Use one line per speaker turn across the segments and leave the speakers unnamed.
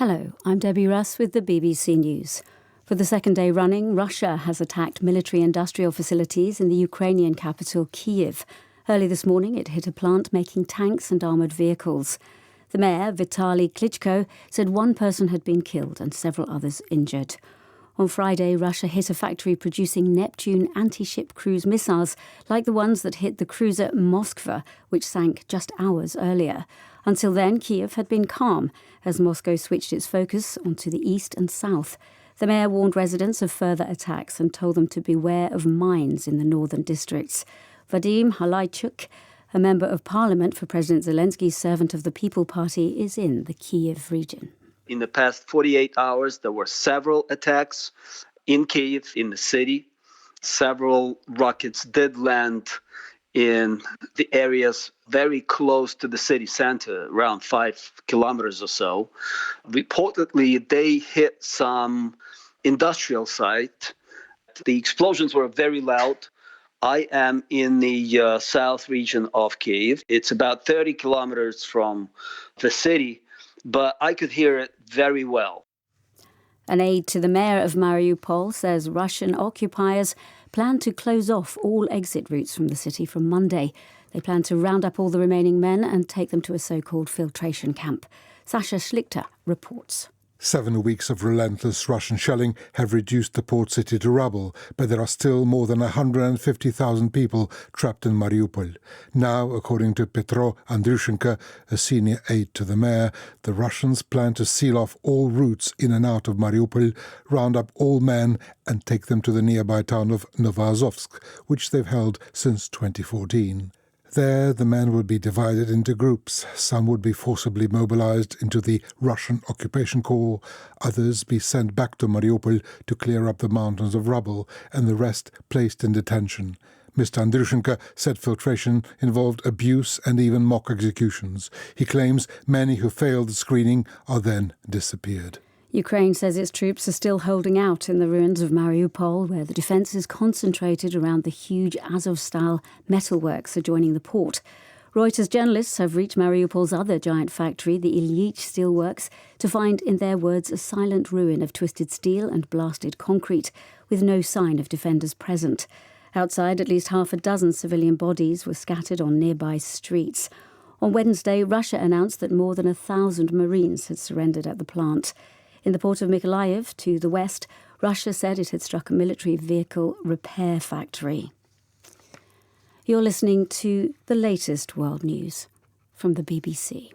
Hello, I'm Debbie Russ with the BBC News. For the second day running, Russia has attacked military industrial facilities in the Ukrainian capital, Kyiv. Early this morning, it hit a plant making tanks and armoured vehicles. The mayor, Vitaly Klitschko, said one person had been killed and several others injured. On Friday, Russia hit a factory producing Neptune anti-ship cruise missiles like the ones that hit the cruiser Moskva, which sank just hours earlier. Until then, Kyiv had been calm as Moscow switched its focus onto the east and south. The mayor warned residents of further attacks and told them to beware of mines in the northern districts. Vadim Halaychuk, a member of parliament for President Zelensky's Servant of the People Party, is in the Kyiv region.
In the past 48 hours, there were several attacks in Kyiv, in the city. Several rockets did land in the areas very close to the city center, around 5 kilometers or so. Reportedly, they hit some industrial site. The explosions were very loud. I am in the south region of Kyiv. It's about 30 kilometers from the city, but I could hear it very well.
An aide to the mayor of Mariupol says Russian occupiers plan to close off all exit routes from the city from Monday. They plan to round up all the remaining men and take them to a so-called filtration camp. Sasha Schlichter reports.
7 weeks of relentless Russian shelling have reduced the port city to rubble, but there are still more than 150,000 people trapped in Mariupol. Now, according to Petro Andrushenko, a senior aide to the mayor, the Russians plan to seal off all routes in and out of Mariupol, round up all men and take them to the nearby town of Novoazovsk, which they've held since 2014. There, the men would be divided into groups. Some would be forcibly mobilized into the Russian Occupation Corps, others be sent back to Mariupol to clear up the mountains of rubble, and the rest placed in detention. Mr. Andrushenko said filtration involved abuse and even mock executions. He claims many who failed the screening are then disappeared.
Ukraine says its troops are still holding out in the ruins of Mariupol, where the defence is concentrated around the huge Azov-style metalworks adjoining the port. Reuters journalists have reached Mariupol's other giant factory, the Ilyich Steelworks, to find, in their words, a silent ruin of twisted steel and blasted concrete, with no sign of defenders present. Outside, at least half a dozen civilian bodies were scattered on nearby streets. On Wednesday, Russia announced that more than 1,000 Marines had surrendered at the plant. In the port of Mykolaiv, to the west, Russia said it had struck a military vehicle repair factory. You're listening to the latest world news from the BBC.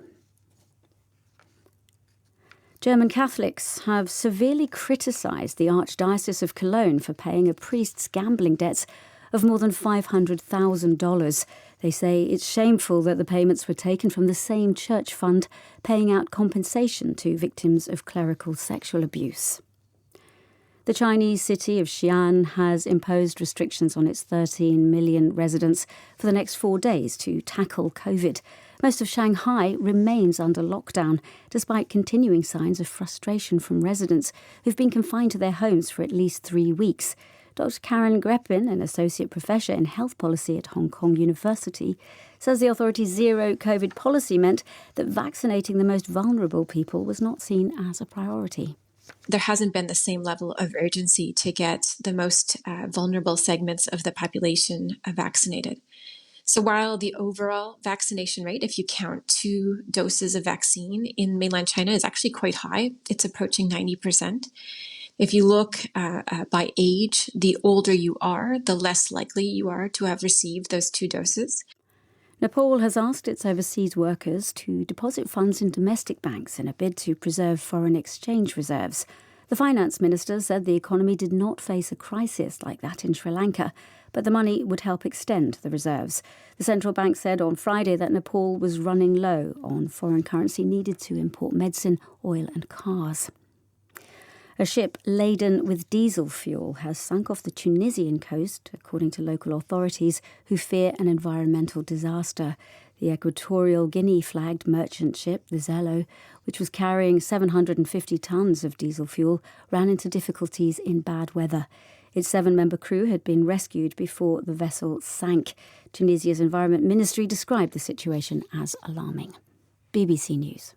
German Catholics have severely criticised the Archdiocese of Cologne for paying a priest's gambling debts of more than $500,000. They say it's shameful that the payments were taken from the same church fund paying out compensation to victims of clerical sexual abuse. The Chinese city of Xi'an has imposed restrictions on its 13 million residents for the next 4 days to tackle COVID. Most of Shanghai remains under lockdown, despite continuing signs of frustration from residents who've been confined to their homes for at least 3 weeks. Dr. Karen Greppin, an associate professor in health policy at Hong Kong University, says the authorities' zero COVID policy meant that vaccinating the most vulnerable people was not seen as a priority.
There hasn't been the same level of urgency to get the most vulnerable segments of the population vaccinated. So while the overall vaccination rate, if you count 2 doses of vaccine in mainland China, is actually quite high, it's approaching 90%. If you look by age, the older you are, the less likely you are to have received those 2 doses.
Nepal has asked its overseas workers to deposit funds in domestic banks in a bid to preserve foreign exchange reserves. The finance minister said the economy did not face a crisis like that in Sri Lanka, but the money would help extend the reserves. The central bank said on Friday that Nepal was running low on foreign currency needed to import medicine, oil and cars. A ship laden with diesel fuel has sunk off the Tunisian coast, according to local authorities who fear an environmental disaster. The Equatorial Guinea-flagged merchant ship, the Zello, which was carrying 750 tons of diesel fuel, ran into difficulties in bad weather. Its 7-member crew had been rescued before the vessel sank. Tunisia's Environment Ministry described the situation as alarming. BBC News.